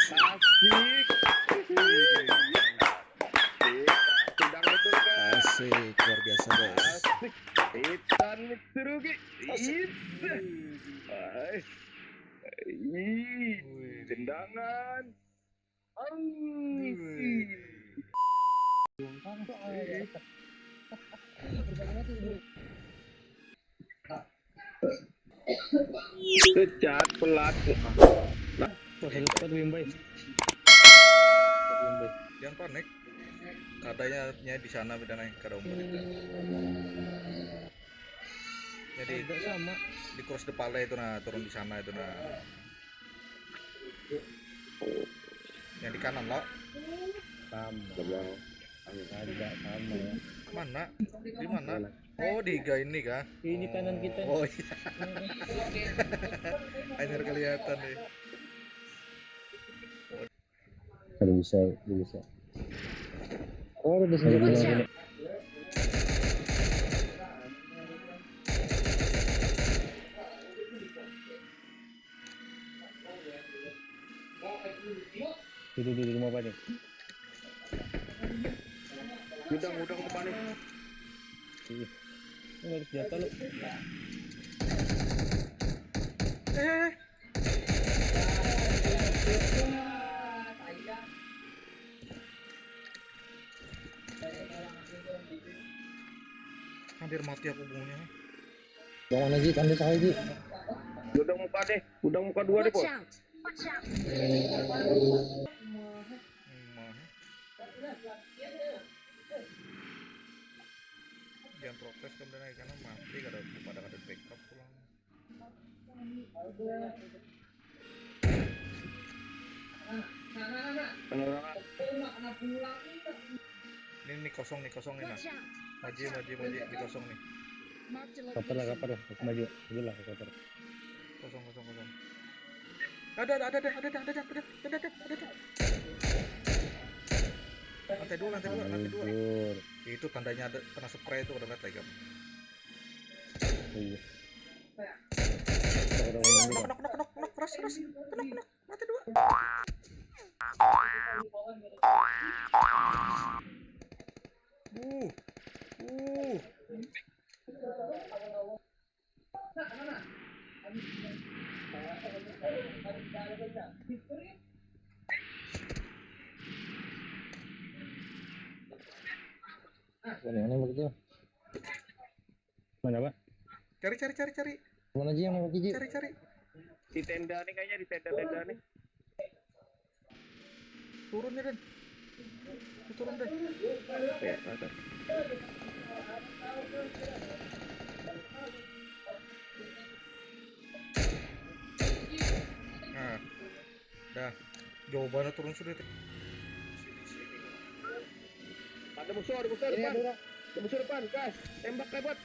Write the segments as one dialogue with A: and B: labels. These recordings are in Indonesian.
A: Asik, luar biasa guys.
B: Ikan Mitsurugi. Tendangan. Kecat pelat.
A: Jangan panik. Kadanya di sana beda naik kada umur itu. Jadi
C: sama
A: di cross depala itu nah turun di sana itu nah. Yang di kanan lah.
C: sama ada sama ya.
A: Mana? Di mana? Oh, di ini kah?
C: Ini kanan kita.
A: Oh iya. Hanya kelihatan nih.
C: Kalau bisa. Oh, udah senjata lagi. Di rumah apa nih?
B: Udang depan nih.
C: Ini harus jatuh lu.
A: Hampir mati aku bungunya.
C: Jangan lagi, tanda saya lagi.
B: Udang muka deh. Udang muka dua deh, Bos.
A: Jangan protes kemudian naik karena mati kada ada backup pulang. Ini kosong nih nah. Maju ini kosong nih.
C: Kapan lah, aku maju. Itulah kotor.
A: Kosong. Ada. Lantai dua.
C: Tidur.
A: Itu tandanya ada kena spray itu udah mati kan.
C: Iya.
A: Nok, keras. Nok, mati dua.
C: Mana begitu? Mana Pak?
A: Cari.
C: Mana aja yang mau biji?
A: Cari.
B: Di tenda nih kayaknya, di tenda nih.
A: Turun ya, Den. Turun deh.
B: Ya, ada.
A: Nah. Dah. Jawabannya turun sudah.
B: Ada musuh depan. Ada musuh depan, guys. Tembak lewat.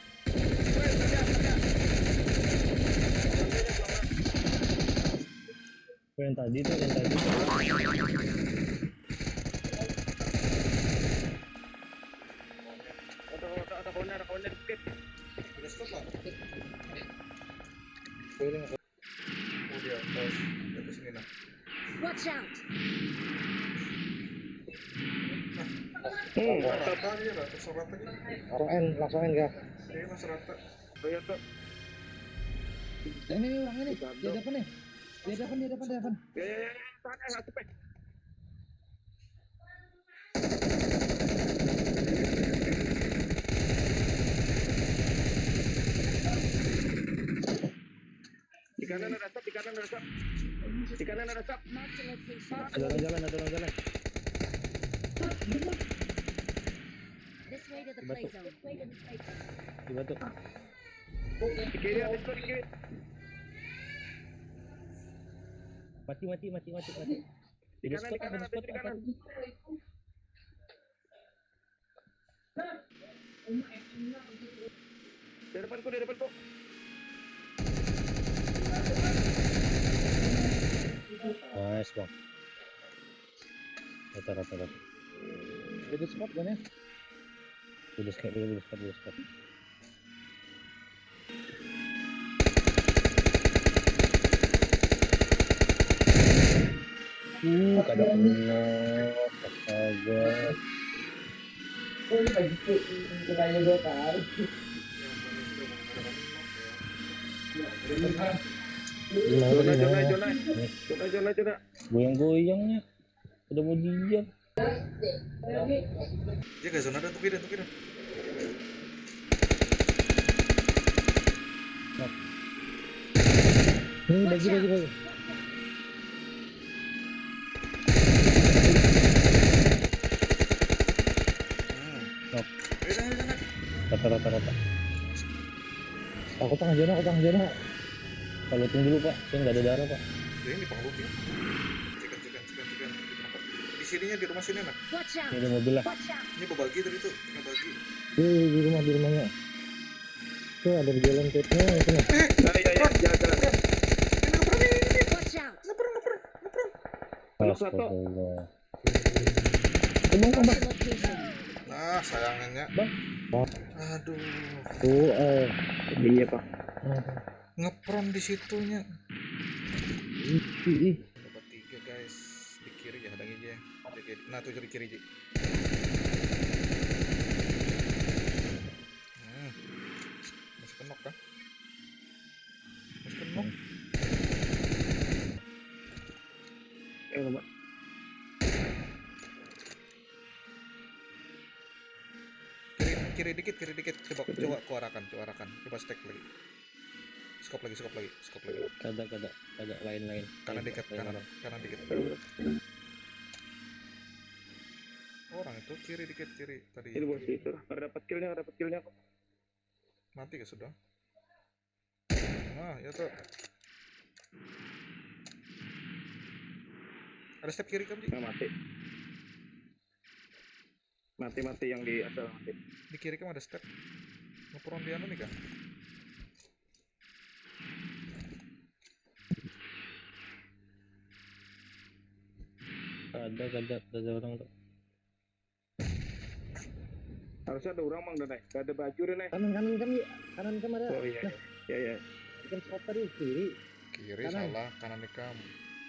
C: Yang tadi tuh.
B: Ada corner dikit.
A: Udah stop lah.
C: Piring.
A: Oh dia atas sini nah.
D: Watch out!
A: Rata aja lah, terserata aja.
C: Langsung enggak?
A: Oke, mas rata.
B: Lihat tuh.
C: Ini orang ini. Di depan nih. Di depan.
B: Ya. Tahan enggak cepet. Di kanan ada sap.
D: Mark the location.
C: Ada orang jalan.
D: This way to the play zone.
C: Di batu.
B: Di kiri ada di kiri.
C: Mati.
B: Di kanan ada di kanan. Di depanku.
C: Nice bang. Rata. Jadi spot kan ya? Udah spot. Kada kena. Astaga.
B: Zona.
C: Goyang-goyangnya. Udah mau diam.
A: Dia ke zona dan tukiran.
C: Bagi.
A: Ayo sana.
C: Rata. Aku tengah zona. Kalau tunggu dulu Pak, saya nggak ada darah Pak.
A: Dia ini pangluti. Cikan. Di sininya di rumah sini nak.
D: Watch
C: Ini
D: out!
C: ada mobil lah.
D: Watch out!
A: Ini berbagi tadi tuh, ngebagi.
C: Di rumahnya. Tuh ada di jalan tetnya itu.
B: Ya, jalan.
D: Watch out!
B: Anak satu.
C: Astagfirullah.
D: Mark the location.
A: Nah, sayangannya.
C: Bang.
A: Aduh,
B: Iya, Pak.
A: ngepron di situnya.
C: Ih.
A: Dapat 3 guys. Di kiri ya, ada aja. Di kiri. Nah, tuh di kiri Ji. Masih kenok kan? Masih kenok.
B: Pak.
A: Kiri dikit. Coba kuarakan. Coba stack lagi. Skop lagi.
C: Kada lain.
A: Kanan dikit. Orang itu kiri dikit tadi.
B: Ini bos itu. Ada dapat killnya kok.
A: Mati ke sudah. Nah, ya tuh. Ada step kiri kan, Ji?
B: Nah, mati yang di asal mati.
A: Di kiri kan ada step. Ngepron di anu nih kan.
C: Ada orang tuh.
B: Harusnya ada orang mang naik. Gak ada baju deh naik.
C: Kanan kan ada.
B: Oh iya. Ya.
C: Kan stop tadi kiri.
A: Kiri
C: Kanan.
A: salah, kanan ikam.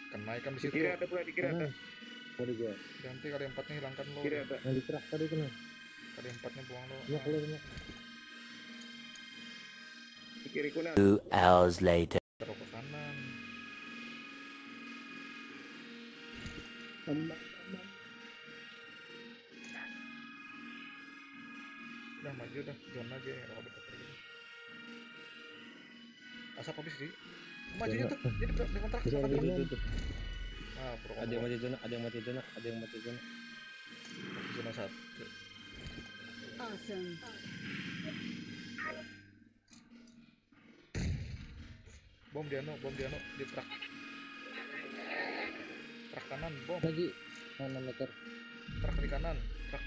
A: Kena ikam di situ.
B: Kiri ada pula di kiri ada.
C: Ada gua.
A: Nanti kali 4-nya hilangkan lo.
B: Kiri ada.
C: Yang di truk tadi kena.
A: Kali 4-nya buang lo.
C: Iya keluar.
B: Di kiri kuna.
E: 2 hours later.
A: Taruh ke kanan. Udah maju dah, zona aja ya kalau dekat lagi. Asap habis sih. Majunya tuh, jadi di kontrak.
C: Bisa
A: Kontrak.
C: tuh.
A: Ah, pro
C: Ada yang mati zona.
A: zona 1.
D: Awesome.
A: Bom di truk. Truk kanan, bom.
C: Lagi 6 meter.
A: Truk di kanan. Truk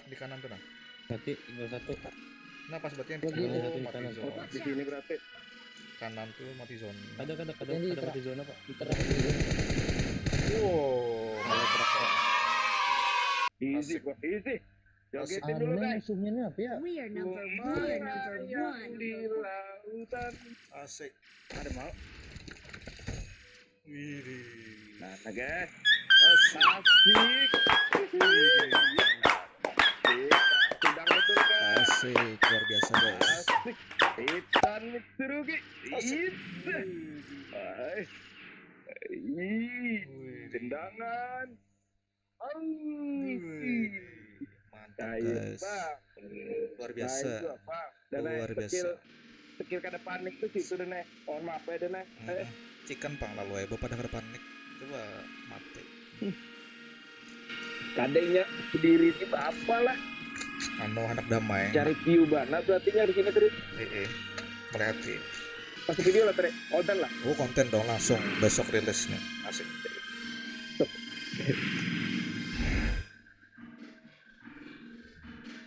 A: di kanan tuh nah.
C: Mati tinggal satu.
A: Nah pas berarti yang di
C: Lagi ada
A: kanan
C: satu di
A: mati
C: kanan.
A: zona.
B: Di sini berarti.
A: Kanan tuh mati zona.
C: Ada Yang di mati zona Pak. Di truk.
A: Wow, malah truk.
B: Easy
A: Asik.
B: kok, easy. Jogetin
C: Anu
B: dulu guys.
C: musuhnya ini apa ya?
D: We are number one.
B: Di lautan.
A: Asik.
B: Ada mau?
A: Widih.
B: Nah, guys.
A: Asik.
B: Asik. Sedang betul kan?
A: Asik, luar biasa guys.
B: Asik. Itan Mitsurugi.
A: Asik.
B: Tendangan.
A: Mantap guys. Luar biasa. Luar biasa.
B: Skill kada panik tuh situ deh nih. Mohon maaf ya deh nih.
A: Cikan pang lalu ya, pada kada panik. Coba mati.
B: Kadenya sendiri ini apa lah.
A: Anu anak damai.
B: Cari view banget berarti di sini terus.
A: Melihati.
B: Masuk video lah tadi. Konten lah.
A: Oh konten dong langsung besok rilisnya. Asik.